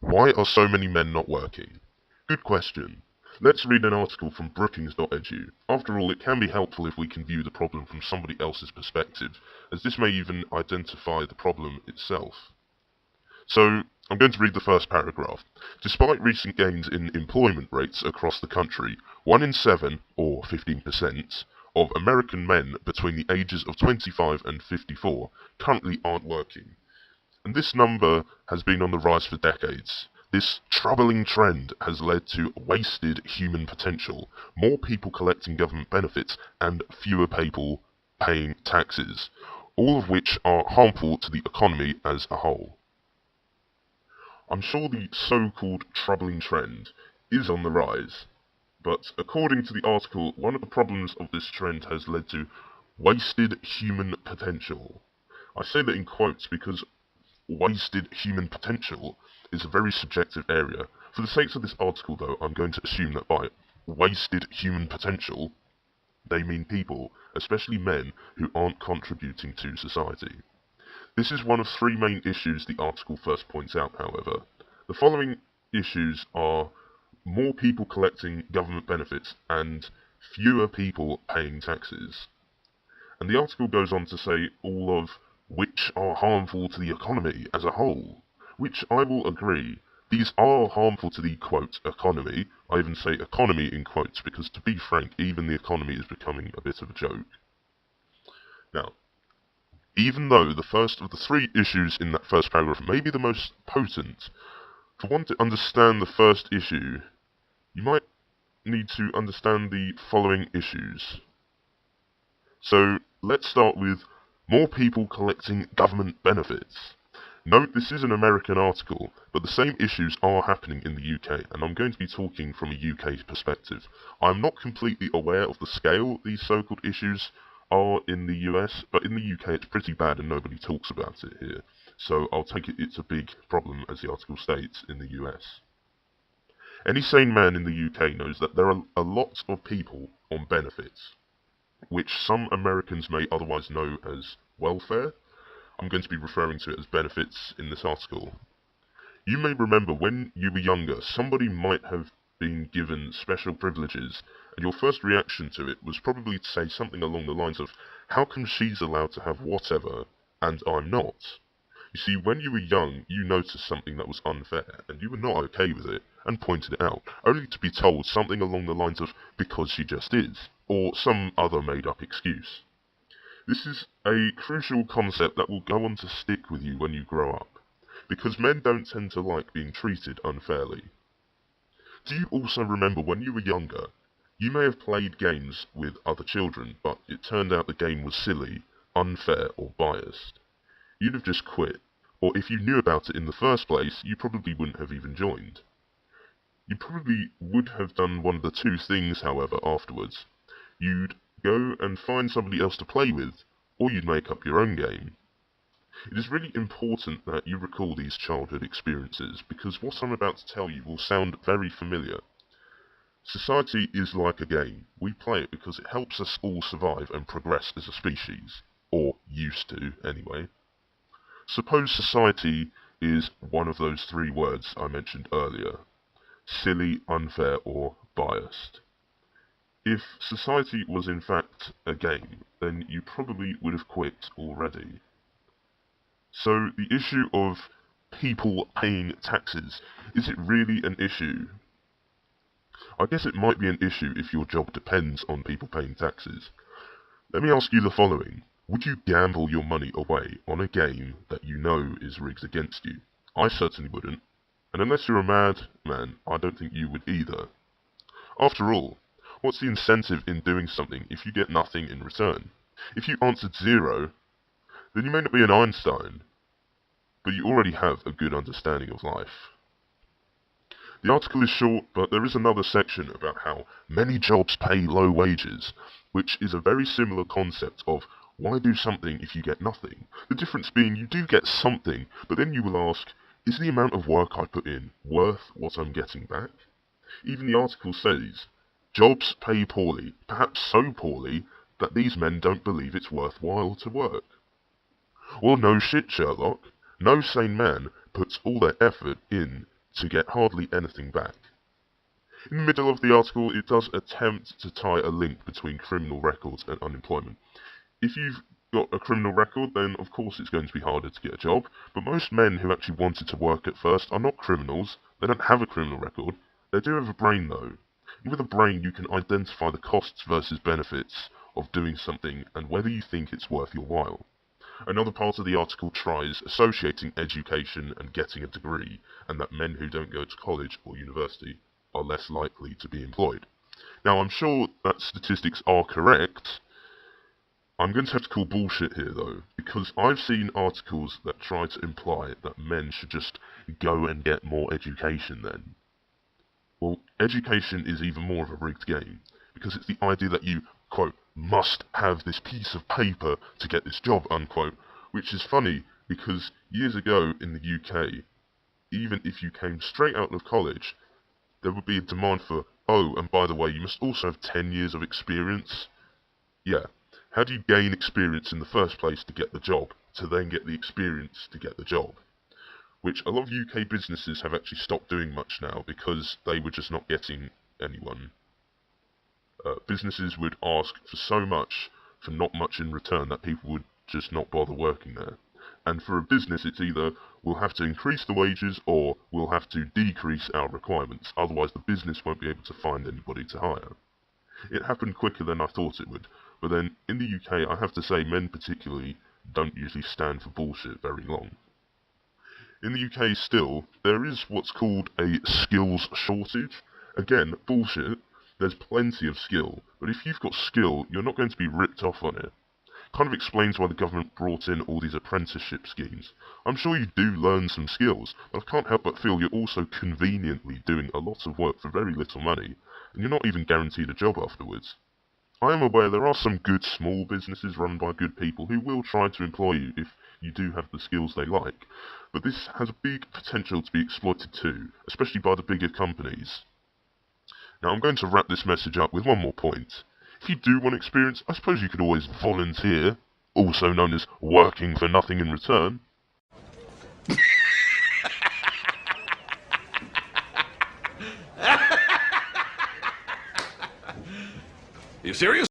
Why are so many men not working? Good question. Let's read an article from Brookings.edu. After all, it can be helpful if we can view the problem from somebody else's perspective, as this may even identify the problem itself. So, I'm going to read the first paragraph. Despite recent gains in employment rates across the country, 1 in 7, or 15%, of American men between the ages of 25 and 54 currently aren't working. And this number has been on the rise for decades. This troubling trend has led to wasted human potential, more people collecting government benefits, and fewer people paying taxes, all of which are harmful to the economy as a whole. I'm sure the so-called troubling trend is on the rise, but according to the article, one of the problems of this trend has led to wasted human potential. I say that in quotes because wasted human potential is a very subjective area. For the sake of this article, though, I'm going to assume that by wasted human potential, they mean people, especially men, who aren't contributing to society. This is one of three main issues the article first points out, however. The following issues are more people collecting government benefits and fewer people paying taxes. And the article goes on to say all of which are harmful to the economy as a whole, which I will agree. These are harmful to the, quote, economy. I even say economy in quotes because, to be frank, even the economy is becoming a bit of a joke. Now, even though the first of the three issues in that first paragraph may be the most potent, for one to understand the first issue, you might need to understand the following issues. So, let's start with more people collecting government benefits. Note this is an American article, but the same issues are happening in the UK, and I'm going to be talking from a UK perspective. I'm not completely aware of the scale these so-called issues are in the US, but in the UK it's pretty bad and nobody talks about it here. So I'll take it it's a big problem, as the article states, in the US. Any sane man in the UK knows that there are a lot of people on benefits, which some Americans may otherwise know as welfare. I'm going to be referring to it as benefits in this article. You may remember when you were younger, somebody might have been given special privileges, and your first reaction to it was probably to say something along the lines of, how come she's allowed to have whatever, and I'm not? You see, when you were young, you noticed something that was unfair, and you were not okay with it, and pointed it out, only to be told something along the lines of, because she just is, or some other made-up excuse. This is a crucial concept that will go on to stick with you when you grow up, because men don't tend to like being treated unfairly. Do you also remember when you were younger, you may have played games with other children, but it turned out the game was silly, unfair, or biased? You'd have just quit, or if you knew about it in the first place, you probably wouldn't have even joined. You probably would have done one of the two things, however, afterwards. You'd go and find somebody else to play with, or you'd make up your own game. It is really important that you recall these childhood experiences, because what I'm about to tell you will sound very familiar. Society is like a game. We play it because it helps us all survive and progress as a species. Or used to, anyway. Suppose society is one of those three words I mentioned earlier. Silly, unfair, or biased. If society was in fact a game, then you probably would have quit already. So the issue of people paying taxes, is it really an issue? I guess it might be an issue if your job depends on people paying taxes. Let me ask you the following. Would you gamble your money away on a game that you know is rigged against you? I certainly wouldn't. And unless you're a mad man, I don't think you would either. After all, what's the incentive in doing something if you get nothing in return? If you answered zero, then you may not be an Einstein, but you already have a good understanding of life. The article is short, but there is another section about how many jobs pay low wages, which is a very similar concept of why do something if you get nothing? The difference being you do get something, but then you will ask, is the amount of work I put in worth what I'm getting back? Even the article says, jobs pay poorly, perhaps so poorly that these men don't believe it's worthwhile to work. Well, no shit, Sherlock. No sane man puts all their effort in to get hardly anything back. In the middle of the article, it does attempt to tie a link between criminal records and unemployment. If you've got a criminal record, then of course it's going to be harder to get a job, but most men who actually wanted to work at first are not criminals. They don't have a criminal record. They do have a brain though. And with a brain you can identify the costs versus benefits of doing something and whether you think it's worth your while. Another part of the article tries associating education and getting a degree, and that men who don't go to college or university are less likely to be employed. Now I'm sure that statistics are correct. I'm going to have to call bullshit here though, because I've seen articles that try to imply that men should just go and get more education then. Well, education is even more of a rigged game, because it's the idea that you, quote, must have this piece of paper to get this job, unquote, which is funny because years ago in the UK, even if you came straight out of college, there would be a demand for, oh, and by the way, you must also have 10 years of experience. Yeah. How do you gain experience in the first place to get the job, to then get the experience to get the job? Which a lot of UK businesses have actually stopped doing much now because they were just not getting anyone. Businesses would ask for so much for not much in return that people would just not bother working there. And for a business it's either we'll have to increase the wages or we'll have to decrease our requirements, otherwise the business won't be able to find anybody to hire. It happened quicker than I thought it would, but then in the UK I have to say men particularly don't usually stand for bullshit very long. In the UK still, there is what's called a skills shortage. Again, bullshit, there's plenty of skill, but if you've got skill, you're not going to be ripped off on it. Kind of explains why the government brought in all these apprenticeship schemes. I'm sure you do learn some skills, but I can't help but feel you're also conveniently doing a lot of work for very little money, and you're not even guaranteed a job afterwards. I am aware there are some good small businesses run by good people who will try to employ you if you do have the skills they like, but this has a big potential to be exploited too, especially by the bigger companies. Now I'm going to wrap this message up with one more point. If you do want experience, I suppose you could always volunteer, also known as working for nothing in return. You serious?